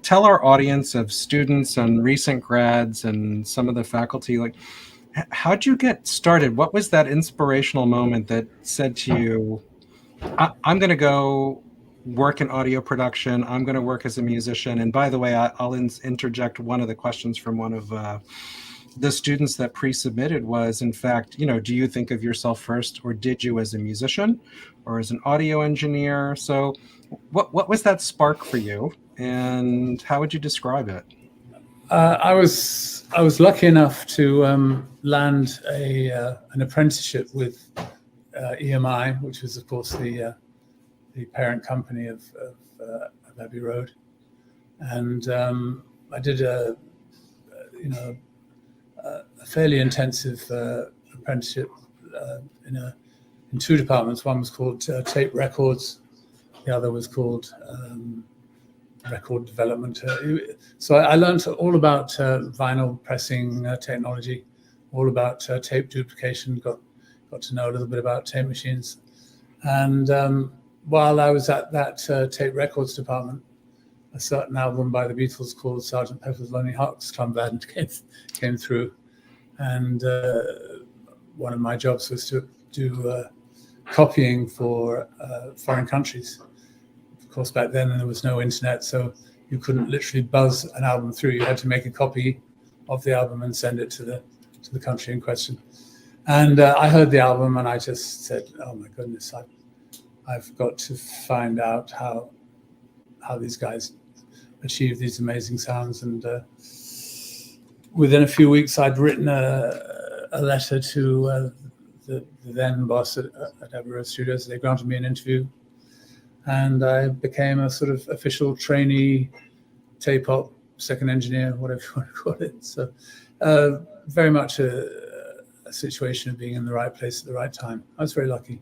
tell our audience of students and recent grads and some of the faculty, like, how'd you get started? What was that inspirational moment that said to you, I'm going to go work in audio production. I'm going to work as a musician. And by the way, I'll interject one of the questions from one of the students that pre-submitted was, in fact, do you think of yourself first, or did you as a musician or as an audio engineer? So what was that spark for you, and how would you describe it? I was lucky enough to land an apprenticeship with EMI, which was, of course, the parent company of Abbey Road, and I did a fairly intensive apprenticeship in two departments. One was called tape records, the other was called record development. So I learned all about vinyl pressing technology, all about tape duplication, got to know a little bit about tape machines. And while I was at that tape records department, a certain album by the Beatles called Sgt. Pepper's Lonely Hearts Club Band came through. And one of my jobs was to do copying for foreign countries. Of course, back then there was no internet, so you couldn't literally buzz an album through. You had to make a copy of the album and send it to the country in question. And I heard the album and I just said, "Oh my goodness, I've got to find out how these guys achieve these amazing sounds." And within a few weeks, I'd written a letter to the then boss at Abbey Road Studios. They granted me an interview, and I became a sort of official trainee tape op second engineer, whatever you want to call it. So very much a situation of being in the right place at the right time. I was very lucky.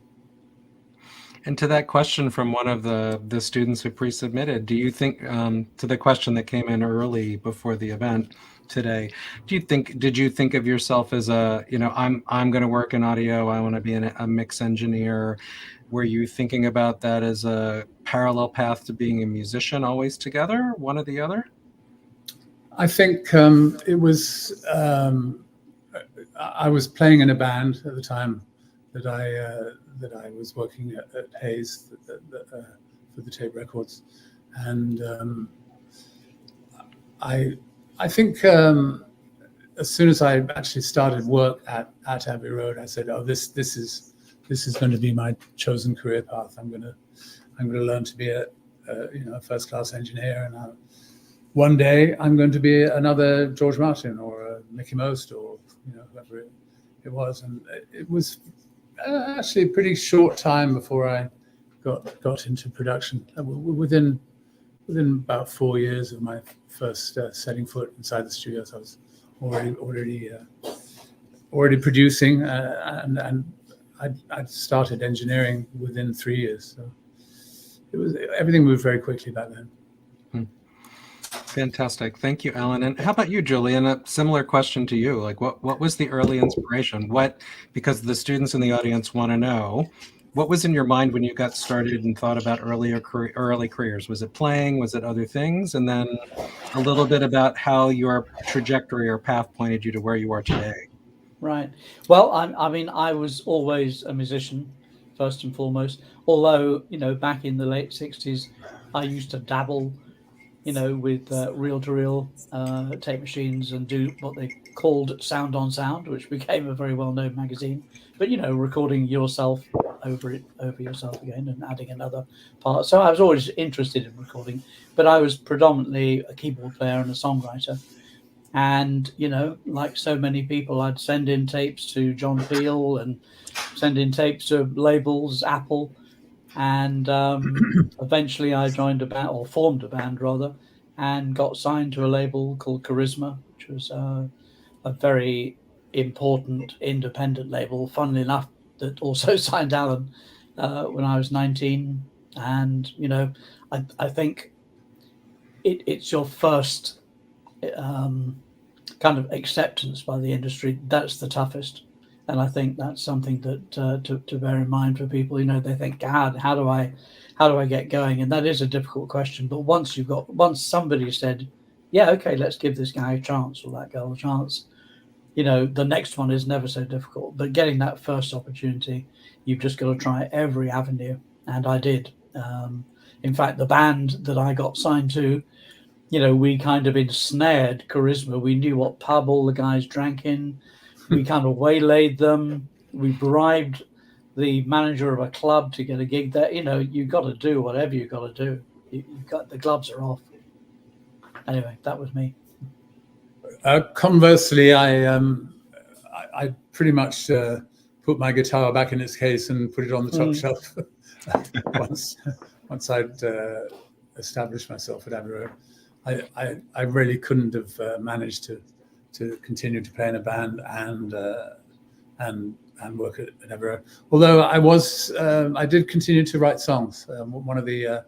And to that question from one of the students who pre-submitted, do you think, to the question that came in early before the event today, did you think of yourself as I'm going to work in audio, I want to be a mix engineer? Were you thinking about that as a parallel path to being a musician, always together, one or the other? I think it was, I was playing in a band at the time that I was working at Hayes for the tape records, and I think as soon as I actually started work at Abbey Road, I said, "Oh, this is going to be my chosen career path. I'm going to learn to be a first class engineer, and one day I'm going to be another George Martin or a Mickey Most or whoever it was." And it was actually a pretty short time before I got into production. Within about 4 years of my first setting foot inside the studios, I was already producing, and I'd started engineering within 3 years. So everything moved very quickly back then. Fantastic. Thank you, Alan. And how about you, Julian? A similar question to you. Like, what was the early inspiration? Because the students in the audience want to know, what was in your mind when you got started and thought about early careers? Was it playing? Was it other things? And then a little bit about how your trajectory or path pointed you to where you are today. Right. Well, I was always a musician, first and foremost. Although, back in the late 60s, I used to dabble with reel-to-reel tape machines and do what they called Sound on Sound, which became a very well-known magazine. But, recording yourself over yourself again and adding another part. So I was always interested in recording, but I was predominantly a keyboard player and a songwriter. And, like so many people, I'd send in tapes to John Peel and send in tapes to labels, Apple. And eventually I joined a band, or formed a band rather, and got signed to a label called Charisma, which was a very important independent label, funnily enough, that also signed Alan when I was 19. And, I think it's your first kind of acceptance by the industry. That's the toughest. And I think that's something that to bear in mind for people. You know, they think, God, how do I get going? And that is a difficult question. But once somebody said, yeah, okay, let's give this guy a chance or that girl a chance, you know, the next one is never so difficult. But getting that first opportunity, you've just got to try every avenue. And I did. In fact, the band that I got signed to, you know, we kind of ensnared Charisma. We knew what pub all the guys drank in. We kind of waylaid them. We bribed the manager of a club to get a gig there. You know, you got to do whatever you got to do. You got, the gloves are off. Anyway, that was me. Conversely, I pretty much put my guitar back in its case and put it on the top shelf once I'd established myself at Abbey Road. I really couldn't have managed to continue to play in a band and work at Abbey Road. Although I did continue to write songs. One of the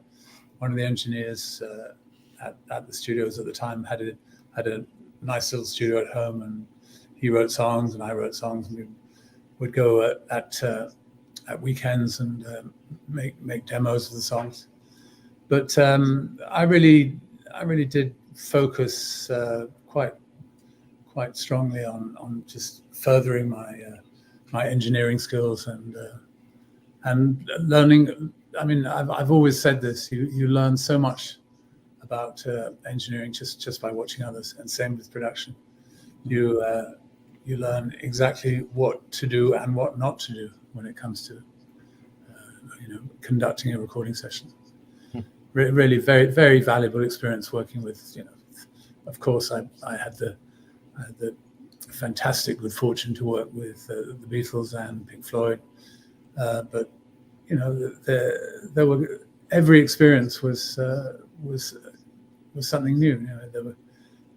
engineers at the studios at the time had a nice little studio at home, and he wrote songs and I wrote songs, and we would go at weekends and make demos of the songs. But I really did focus quite strongly on just furthering my engineering skills and learning. I mean, I've always said this: you learn so much about engineering just by watching others, and same with production. You learn exactly what to do and what not to do when it comes to conducting a recording session. Really very, very valuable experience working with, of course I had the fantastic good fortune to work with the Beatles and Pink Floyd, but there were, every experience was something new.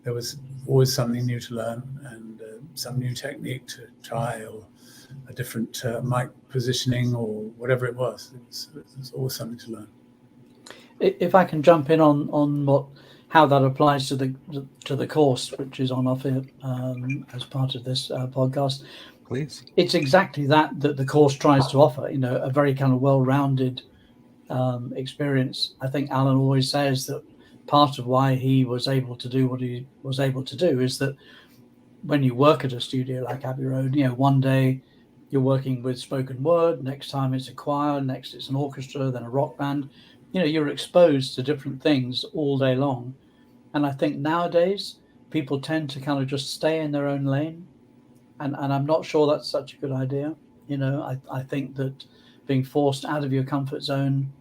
There was always something new to learn, and some new technique to try, or a different mic positioning, or whatever it was. It was always something to learn. If I can jump in on how that applies to the course, which is on offer as part of this podcast, please. It's exactly that the course tries to offer. A very kind of well-rounded experience. I think Alan always says that part of why he was able to do what he was able to do is that when you work at a studio like Abbey Road, one day you're working with spoken word, next time it's a choir, next it's an orchestra, then a rock band. You're exposed to different things all day long. And I think nowadays people tend to kind of just stay in their own lane. And I'm not sure that's such a good idea. I think that being forced out of your comfort zone,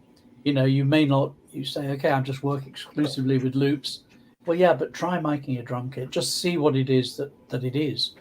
you say, okay, I'm just working exclusively with loops. Well, yeah, but try miking a drum kit. Just see what it is that it is.